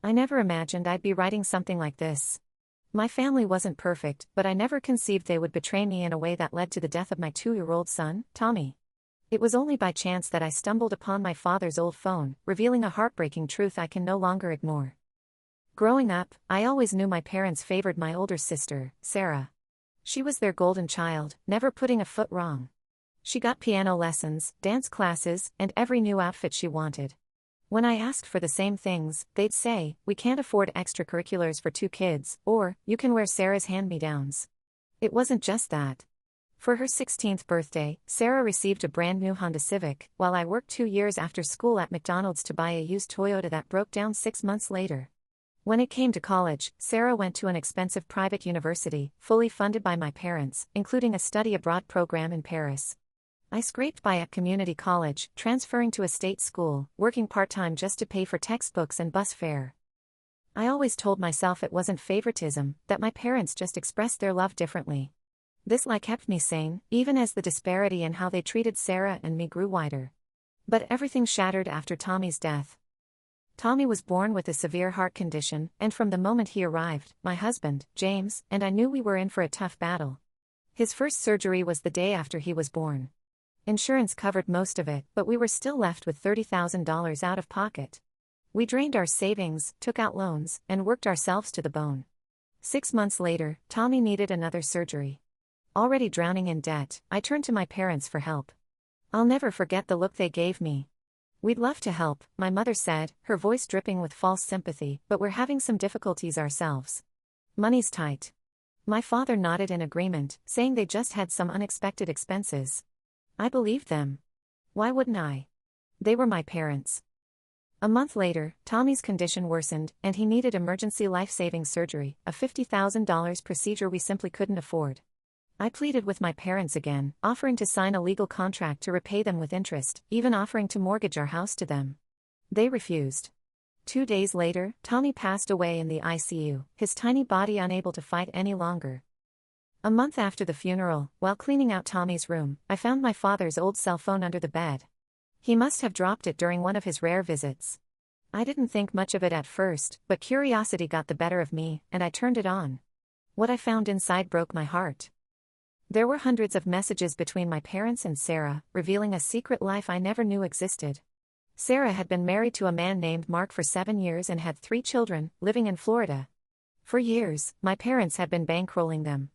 I never imagined I'd be writing something like this. My family wasn't perfect, but I never conceived they would betray me in a way that led to the death of my 2-year-old son, Tommy. It was only by chance that I stumbled upon my father's old phone, revealing a heartbreaking truth I can no longer ignore. Growing up, I always knew my parents favored my older sister, Sarah. She was their golden child, never putting a foot wrong. She got piano lessons, dance classes, and every new outfit she wanted. When I asked for the same things, they'd say, "We can't afford extracurriculars for 2 kids," or, "You can wear Sarah's hand-me-downs." It wasn't just that. For her 16th birthday, Sarah received a brand new Honda Civic, while I worked 2 years after school at McDonald's to buy a used Toyota that broke down 6 months later. When it came to college, Sarah went to an expensive private university, fully funded by my parents, including a study abroad program in Paris. I scraped by at community college, transferring to a state school, working part-time just to pay for textbooks and bus fare. I always told myself it wasn't favoritism, that my parents just expressed their love differently. This lie kept me sane, even as the disparity in how they treated Sarah and me grew wider. But everything shattered after Tommy's death. Tommy was born with a severe heart condition, and from the moment he arrived, my husband, James, and I knew we were in for a tough battle. His first surgery was the day after he was born. Insurance covered most of it, but we were still left with $30,000 out of pocket. We drained our savings, took out loans, and worked ourselves to the bone. 6 months later, Tommy needed another surgery. Already drowning in debt, I turned to my parents for help. I'll never forget the look they gave me. "We'd love to help," my mother said, her voice dripping with false sympathy, "but we're having some difficulties ourselves. Money's tight." My father nodded in agreement, saying they just had some unexpected expenses. I believed them. Why wouldn't I? They were my parents. A month later, Tommy's condition worsened, and he needed emergency life-saving surgery, a $50,000 procedure we simply couldn't afford. I pleaded with my parents again, offering to sign a legal contract to repay them with interest, even offering to mortgage our house to them. They refused. 2 days later, Tommy passed away in the ICU, his tiny body unable to fight any longer. A month after the funeral, while cleaning out Tommy's room, I found my father's old cell phone under the bed. He must have dropped it during one of his rare visits. I didn't think much of it at first, but curiosity got the better of me, and I turned it on. What I found inside broke my heart. There were hundreds of messages between my parents and Sarah, revealing a secret life I never knew existed. Sarah had been married to a man named Mark for 7 years and had 3 children, living in Florida. For years, my parents had been bankrolling them.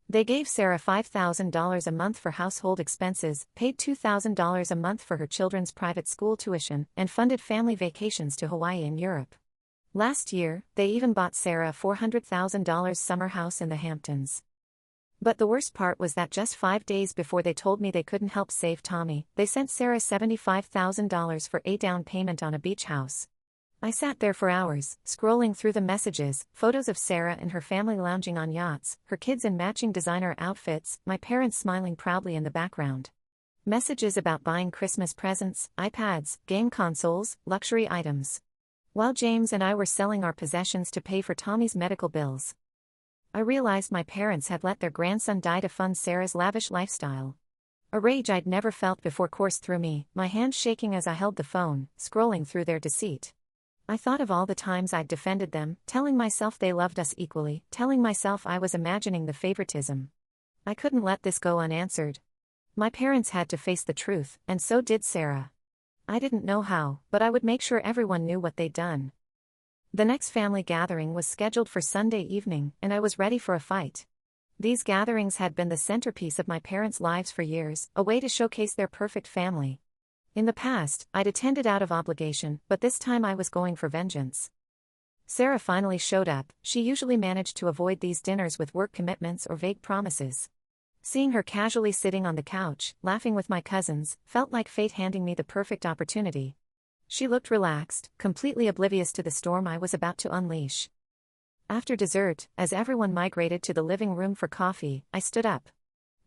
They gave Sarah $5,000 a month for household expenses, paid $2,000 a month for her children's private school tuition, and funded family vacations to Hawaii and Europe. Last year, they even bought Sarah a $400,000 summer house in the Hamptons. But the worst part was that just 5 days before they told me they couldn't help save Tommy, they sent Sarah $75,000 for a down payment on a beach house. I sat there for hours, scrolling through the messages, photos of Sarah and her family lounging on yachts, her kids in matching designer outfits, my parents smiling proudly in the background. Messages about buying Christmas presents, iPads, game consoles, luxury items. While James and I were selling our possessions to pay for Tommy's medical bills. I realized my parents had let their grandson die to fund Sarah's lavish lifestyle. A rage I'd never felt before coursed through me, my hands shaking as I held the phone, scrolling through their deceit. I thought of all the times I'd defended them, telling myself they loved us equally, telling myself I was imagining the favoritism. I couldn't let this go unanswered. My parents had to face the truth, and so did Sarah. I didn't know how, but I would make sure everyone knew what they'd done. The next family gathering was scheduled for Sunday evening, and I was ready for a fight. These gatherings had been the centerpiece of my parents' lives for years, a way to showcase their perfect family. In the past, I'd attended out of obligation, but this time I was going for vengeance. Sarah finally showed up. She usually managed to avoid these dinners with work commitments or vague promises. Seeing her casually sitting on the couch, laughing with my cousins, felt like fate handing me the perfect opportunity. She looked relaxed, completely oblivious to the storm I was about to unleash. After dessert, as everyone migrated to the living room for coffee, I stood up.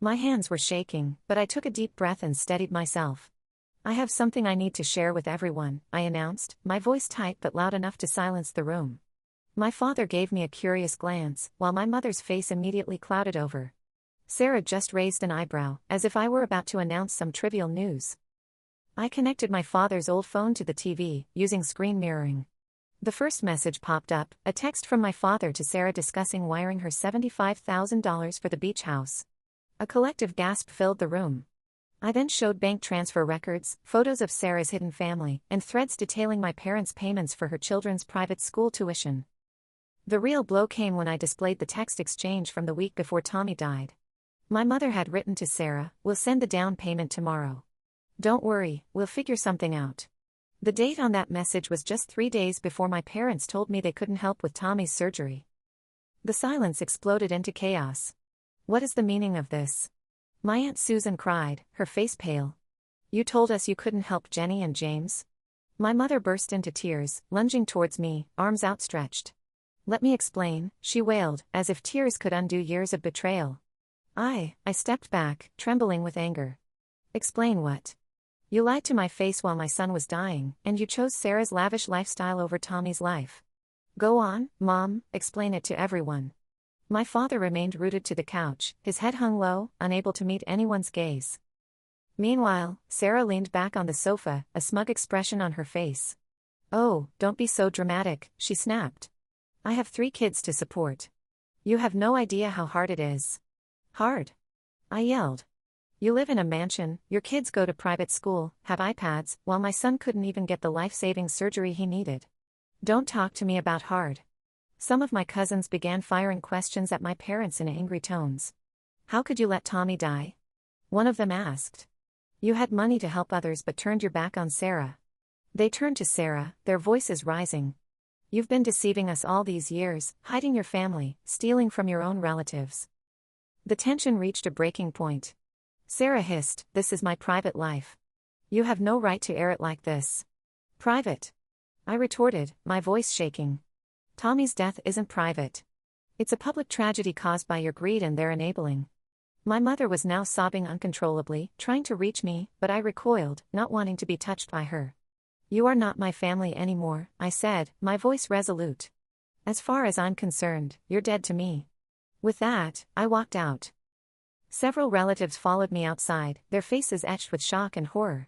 My hands were shaking, but I took a deep breath and steadied myself. "I have something I need to share with everyone," I announced, my voice tight but loud enough to silence the room. My father gave me a curious glance, while my mother's face immediately clouded over. Sarah just raised an eyebrow, as if I were about to announce some trivial news. I connected my father's old phone to the TV, using screen mirroring. The first message popped up, a text from my father to Sarah discussing wiring her $75,000 for the beach house. A collective gasp filled the room. I then showed bank transfer records, photos of Sarah's hidden family, and threads detailing my parents' payments for her children's private school tuition. The real blow came when I displayed the text exchange from the week before Tommy died. My mother had written to Sarah, "We'll send the down payment tomorrow. Don't worry, we'll figure something out." The date on that message was just 3 days before my parents told me they couldn't help with Tommy's surgery. The silence exploded into chaos. What is the meaning of this? My Aunt Susan cried, her face pale. "You told us you couldn't help Jenny and James?" My mother burst into tears, lunging towards me, arms outstretched. "Let me explain," she wailed, as if tears could undo years of betrayal. I stepped back, trembling with anger. "Explain what? You lied to my face while my son was dying, and you chose Sarah's lavish lifestyle over Tommy's life. Go on, Mom, explain it to everyone." My father remained rooted to the couch, his head hung low, unable to meet anyone's gaze. Meanwhile, Sarah leaned back on the sofa, a smug expression on her face. "Oh, don't be so dramatic," she snapped. "I have 3 kids to support. You have no idea how hard it is." "Hard?" I yelled. "You live in a mansion, your kids go to private school, have iPads, while my son couldn't even get the life-saving surgery he needed. Don't talk to me about hard." Some of my cousins began firing questions at my parents in angry tones. "How could you let Tommy die?" one of them asked. "You had money to help others but turned your back on Sarah." They turned to Sarah, their voices rising. "You've been deceiving us all these years, hiding your family, stealing from your own relatives." The tension reached a breaking point. Sarah hissed, "This is my private life. You have no right to air it like this." "Private?" I retorted, my voice shaking. "Tommy's death isn't private. It's a public tragedy caused by your greed and their enabling." My mother was now sobbing uncontrollably, trying to reach me, but I recoiled, not wanting to be touched by her. "You are not my family anymore," I said, my voice resolute. "As far as I'm concerned, you're dead to me." With that, I walked out. Several relatives followed me outside, their faces etched with shock and horror.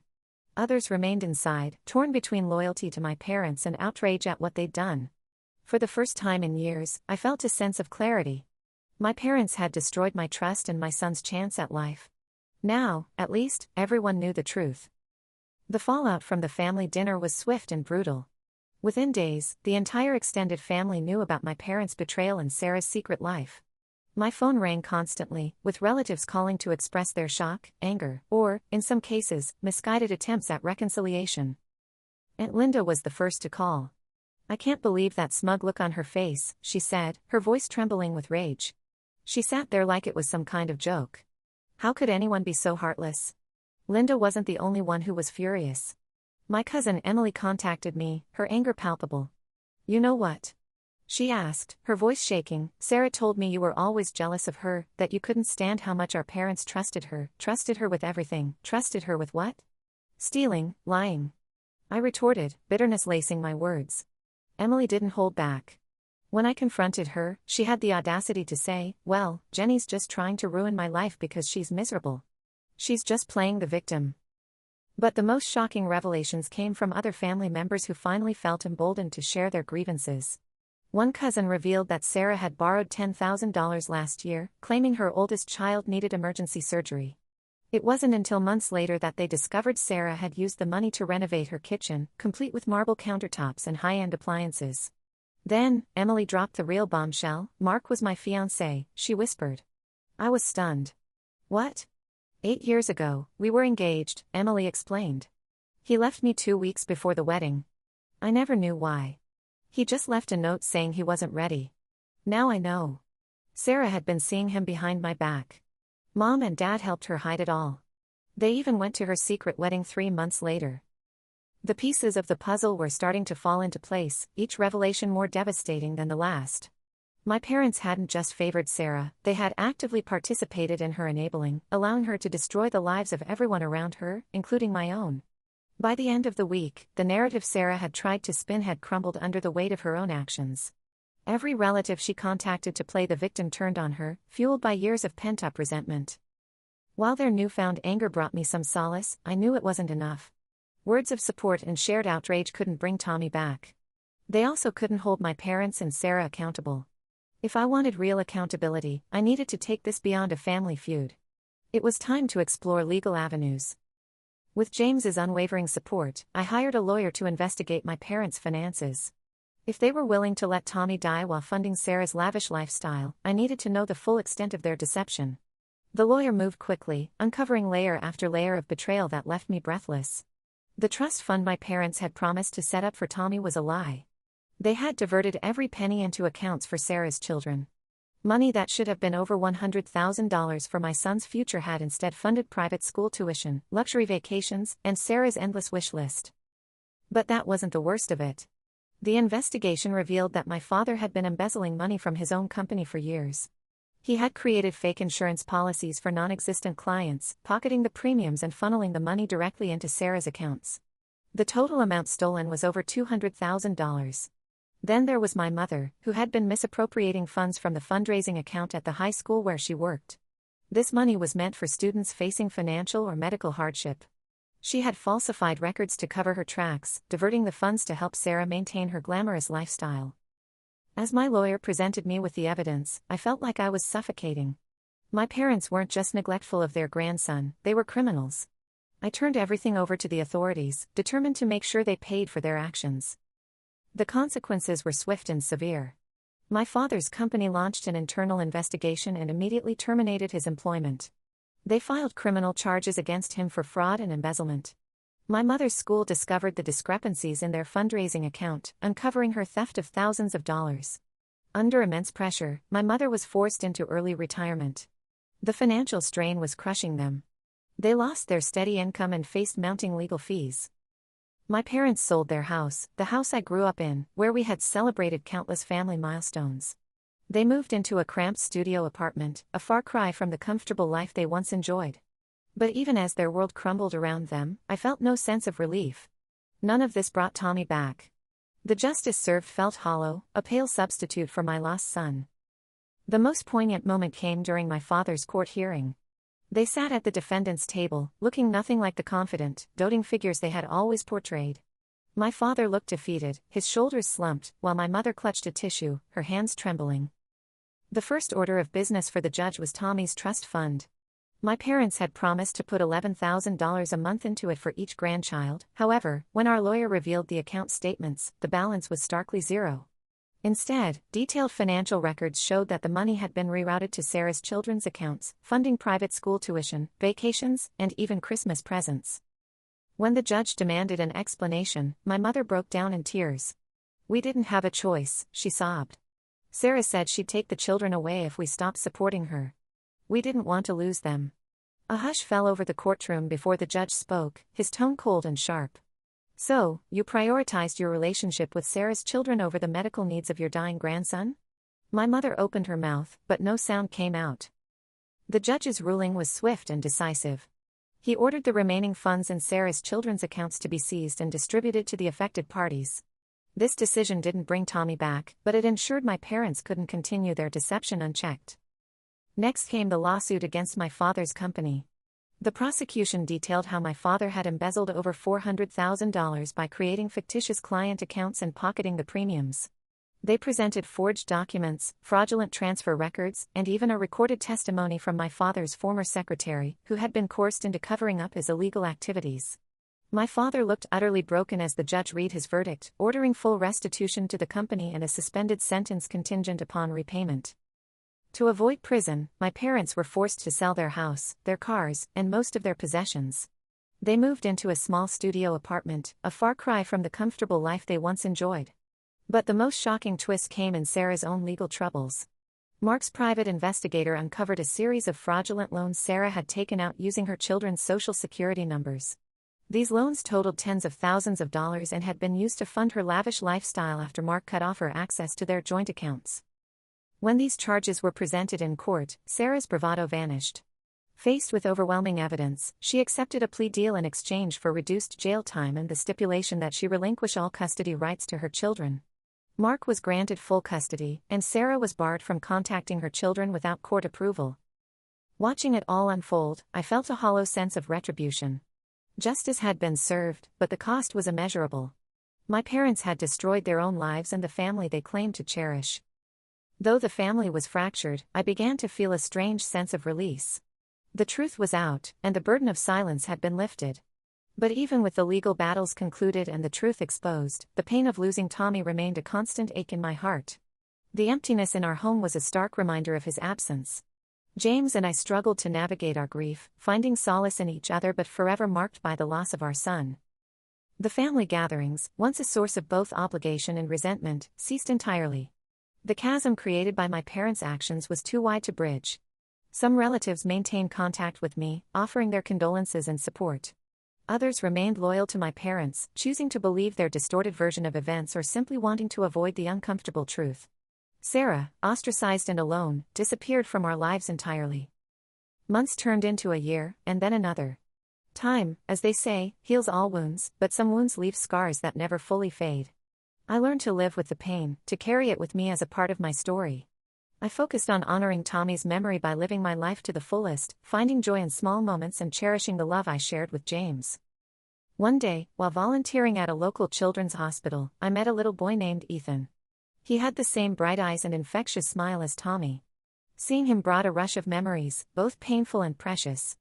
Others remained inside, torn between loyalty to my parents and outrage at what they'd done. For the first time in years, I felt a sense of clarity. My parents had destroyed my trust and my son's chance at life. Now, at least, everyone knew the truth. The fallout from the family dinner was swift and brutal. Within days, the entire extended family knew about my parents' betrayal and Sarah's secret life. My phone rang constantly, with relatives calling to express their shock, anger, or, in some cases, misguided attempts at reconciliation. Aunt Linda was the first to call. "I can't believe that smug look on her face," she said, her voice trembling with rage. She sat there like it was some kind of joke. How could anyone be so heartless? Linda wasn't the only one who was furious. My cousin Emily contacted me, her anger palpable. "You know what?" she asked, her voice shaking. "Sarah told me you were always jealous of her, that you couldn't stand how much our parents trusted her with everything." "Trusted her with what?" "Stealing, lying." I retorted, bitterness lacing my words. Emily didn't hold back. When I confronted her, she had the audacity to say, "Well, Jenny's just trying to ruin my life because she's miserable. She's just playing the victim." But the most shocking revelations came from other family members who finally felt emboldened to share their grievances. One cousin revealed that Sarah had borrowed $10,000 last year, claiming her oldest child needed emergency surgery. It wasn't until months later that they discovered Sarah had used the money to renovate her kitchen, complete with marble countertops and high-end appliances. Then, Emily dropped the real bombshell. "Mark was my fiancé," she whispered. I was stunned. "What?" 8 years ago, we were engaged," Emily explained. "He left me 2 weeks before the wedding. I never knew why. He just left a note saying he wasn't ready. Now I know. Sarah had been seeing him behind my back. Mom and Dad helped her hide it all. They even went to her secret wedding 3 months later." The pieces of the puzzle were starting to fall into place, each revelation more devastating than the last. My parents hadn't just favored Sarah, they had actively participated in her enabling, allowing her to destroy the lives of everyone around her, including my own. By the end of the week, the narrative Sarah had tried to spin had crumbled under the weight of her own actions. Every relative she contacted to play the victim turned on her, fueled by years of pent-up resentment. While their newfound anger brought me some solace, I knew it wasn't enough. Words of support and shared outrage couldn't bring Tommy back. They also couldn't hold my parents and Sarah accountable. If I wanted real accountability, I needed to take this beyond a family feud. It was time to explore legal avenues. With James's unwavering support, I hired a lawyer to investigate my parents' finances. If they were willing to let Tommy die while funding Sarah's lavish lifestyle, I needed to know the full extent of their deception. The lawyer moved quickly, uncovering layer after layer of betrayal that left me breathless. The trust fund my parents had promised to set up for Tommy was a lie. They had diverted every penny into accounts for Sarah's children. Money that should have been over $100,000 for my son's future had instead funded private school tuition, luxury vacations, and Sarah's endless wish list. But that wasn't the worst of it. The investigation revealed that my father had been embezzling money from his own company for years. He had created fake insurance policies for non-existent clients, pocketing the premiums and funneling the money directly into Sarah's accounts. The total amount stolen was over $200,000. Then there was my mother, who had been misappropriating funds from the fundraising account at the high school where she worked. This money was meant for students facing financial or medical hardship. She had falsified records to cover her tracks, diverting the funds to help Sarah maintain her glamorous lifestyle. As my lawyer presented me with the evidence, I felt like I was suffocating. My parents weren't just neglectful of their grandson, they were criminals. I turned everything over to the authorities, determined to make sure they paid for their actions. The consequences were swift and severe. My father's company launched an internal investigation and immediately terminated his employment. They filed criminal charges against him for fraud and embezzlement. My mother's school discovered the discrepancies in their fundraising account, uncovering her theft of thousands of dollars. Under immense pressure, my mother was forced into early retirement. The financial strain was crushing them. They lost their steady income and faced mounting legal fees. My parents sold their house, the house I grew up in, where we had celebrated countless family milestones. They moved into a cramped studio apartment, a far cry from the comfortable life they once enjoyed. But even as their world crumbled around them, I felt no sense of relief. None of this brought Tommy back. The justice served felt hollow, a pale substitute for my lost son. The most poignant moment came during my father's court hearing. They sat at the defendant's table, looking nothing like the confident, doting figures they had always portrayed. My father looked defeated, his shoulders slumped, while my mother clutched a tissue, her hands trembling. The first order of business for the judge was Tommy's trust fund. My parents had promised to put $11,000 a month into it for each grandchild. However, when our lawyer revealed the account statements, the balance was starkly zero. Instead, detailed financial records showed that the money had been rerouted to Sarah's children's accounts, funding private school tuition, vacations, and even Christmas presents. When the judge demanded an explanation, my mother broke down in tears. "We didn't have a choice," she sobbed. "Sarah said she'd take the children away if we stopped supporting her. We didn't want to lose them." A hush fell over the courtroom before the judge spoke, his tone cold and sharp. "So, you prioritized your relationship with Sarah's children over the medical needs of your dying grandson?" My mother opened her mouth, but no sound came out. The judge's ruling was swift and decisive. He ordered the remaining funds in Sarah's children's accounts to be seized and distributed to the affected parties. This decision didn't bring Tommy back, but it ensured my parents couldn't continue their deception unchecked. Next came the lawsuit against my father's company. The prosecution detailed how my father had embezzled over $400,000 by creating fictitious client accounts and pocketing the premiums. They presented forged documents, fraudulent transfer records, and even a recorded testimony from my father's former secretary, who had been coerced into covering up his illegal activities. My father looked utterly broken as the judge read his verdict, ordering full restitution to the company and a suspended sentence contingent upon repayment. To avoid prison, my parents were forced to sell their house, their cars, and most of their possessions. They moved into a small studio apartment, a far cry from the comfortable life they once enjoyed. But the most shocking twist came in Sarah's own legal troubles. Mark's private investigator uncovered a series of fraudulent loans Sarah had taken out using her children's social security numbers. These loans totaled tens of thousands of dollars and had been used to fund her lavish lifestyle after Mark cut off her access to their joint accounts. When these charges were presented in court, Sarah's bravado vanished. Faced with overwhelming evidence, she accepted a plea deal in exchange for reduced jail time and the stipulation that she relinquish all custody rights to her children. Mark was granted full custody, and Sarah was barred from contacting her children without court approval. Watching it all unfold, I felt a hollow sense of retribution. Justice had been served, but the cost was immeasurable. My parents had destroyed their own lives and the family they claimed to cherish. Though the family was fractured, I began to feel a strange sense of release. The truth was out, and the burden of silence had been lifted. But even with the legal battles concluded and the truth exposed, the pain of losing Tommy remained a constant ache in my heart. The emptiness in our home was a stark reminder of his absence. James and I struggled to navigate our grief, finding solace in each other but forever marked by the loss of our son. The family gatherings, once a source of both obligation and resentment, ceased entirely. The chasm created by my parents' actions was too wide to bridge. Some relatives maintained contact with me, offering their condolences and support. Others remained loyal to my parents, choosing to believe their distorted version of events or simply wanting to avoid the uncomfortable truth. Sarah, ostracized and alone, disappeared from our lives entirely. Months turned into a year, and then another. Time, as they say, heals all wounds, but some wounds leave scars that never fully fade. I learned to live with the pain, to carry it with me as a part of my story. I focused on honoring Tommy's memory by living my life to the fullest, finding joy in small moments and cherishing the love I shared with James. One day, while volunteering at a local children's hospital, I met a little boy named Ethan. He had the same bright eyes and infectious smile as Tommy. Seeing him brought a rush of memories, both painful and precious.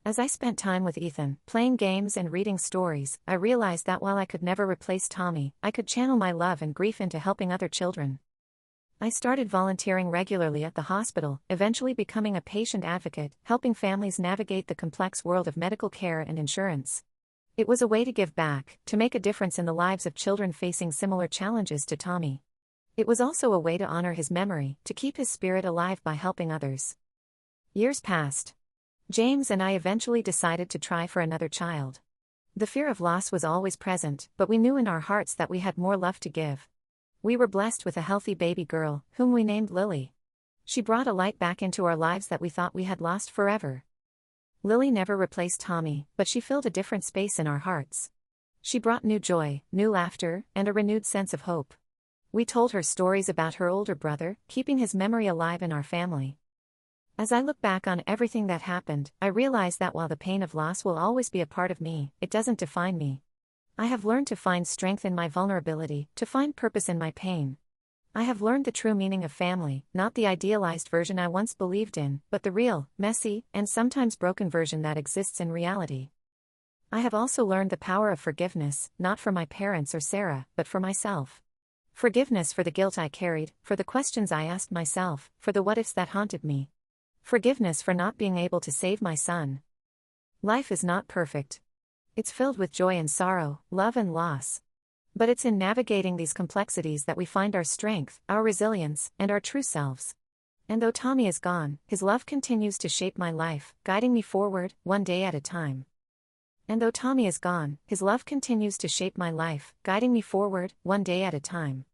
As I spent time with Ethan, playing games and reading stories, I realized that while I could never replace Tommy, I could channel my love and grief into helping other children. I started volunteering regularly at the hospital, eventually becoming a patient advocate, helping families navigate the complex world of medical care and insurance. It was a way to give back, to make a difference in the lives of children facing similar challenges to Tommy. It was also a way to honor his memory, to keep his spirit alive by helping others. Years passed. James and I eventually decided to try for another child. The fear of loss was always present, but we knew in our hearts that we had more love to give. We were blessed with a healthy baby girl, whom we named Lily. She brought a light back into our lives that we thought we had lost forever. Lily never replaced Tommy, but she filled a different space in our hearts. She brought new joy, new laughter, and a renewed sense of hope. We told her stories about her older brother, keeping his memory alive in our family. As I look back on everything that happened, I realize that while the pain of loss will always be a part of me, it doesn't define me. I have learned to find strength in my vulnerability, to find purpose in my pain. I have learned the true meaning of family, not the idealized version I once believed in, but the real, messy, and sometimes broken version that exists in reality. I have also learned the power of forgiveness, not for my parents or Sarah, but for myself. Forgiveness for the guilt I carried, for the questions I asked myself, for the what-ifs that haunted me. Forgiveness for not being able to save my son. Life is not perfect. It's filled with joy and sorrow, love and loss. But it's in navigating these complexities that we find our strength, our resilience, and our true selves. And though Tommy is gone, his love continues to shape my life, guiding me forward, one day at a time. And though Tommy is gone, his love continues to shape my life, guiding me forward, one day at a time.